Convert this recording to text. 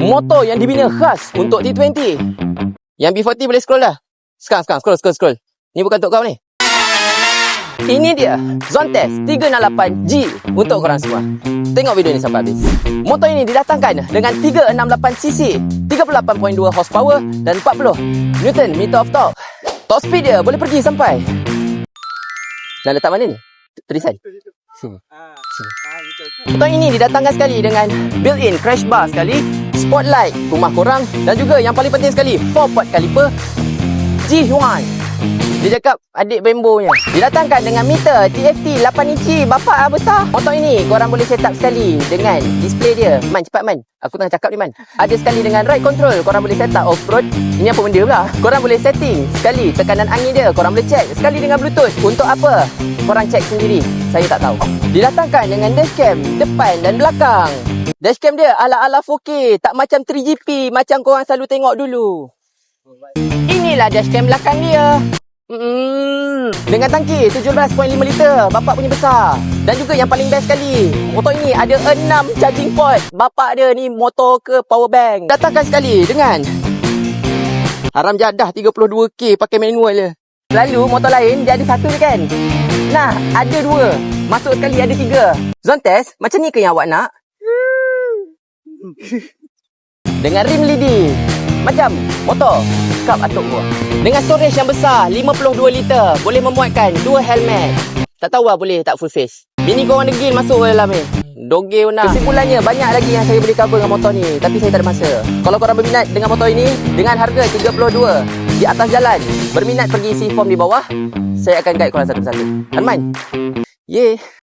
motor yang dibina khas untuk T20. Yang B40 boleh scroll dah. Sekarang scroll. Ni bukan untuk kau ni. Ini dia Zontes 368G untuk korang semua. Tengok video ni sampai habis. Motor ini didatangkan dengan 368cc, 38.2 horsepower dan 40 Newton meter of torque. Top speed dia boleh pergi sampai. Nak letak mana ni? Tulisan. Sini. Motor ini didatangkan sekali dengan built-in crash bar sekali, spotlight rumah korang dan juga yang paling penting sekali 4-port caliper G1. Dia cakap adik Bembo-nya. Didatangkan dengan meter TFT 8 inci. Bapak besar. Motor ini korang boleh set up sekali dengan display dia. Man, cepat Man. Aku tengah cakap ni Man. Ada sekali dengan ride control. Korang boleh set up off-road. Ini apa benda pula? Korang boleh setting sekali tekanan angin dia. Korang boleh check sekali dengan Bluetooth. Untuk apa? Korang check sendiri. Saya tak tahu. Didatangkan dengan dashcam depan dan belakang. Dashcam dia ala-ala 4K. Tak macam 3GP. Macam korang selalu tengok dulu. Inilah dashcam belakang dia. Dengan tangki 17.5 liter. Bapak punya besar. Dan juga yang paling best sekali, motor ini ada 6 charging port. Bapak dia ni motor ke power bank. Datangkan sekali dengan haram jadah 32K pakai manual je. Selalu motor lain dia ada satu je kan. Nah, ada 2. Masuk sekali ada 3. Zontes, macam ni ke yang awak nak? Dengan rim lidi macam motor Cup atuk gua. Dengan storage yang besar 52 liter. Boleh memuatkan 2 helmet. Tak tahu lah boleh tak full face. Bini korang degil masuk dalam ni. Dogil nak. Kesimpulannya banyak lagi yang saya boleh cover dengan motor ni. Tapi saya tak ada masa. Kalau korang berminat dengan motor ini dengan harga 32 di atas jalan, berminat pergi isi form di bawah. Saya akan guide korang satu-satu. Arman. Yeah.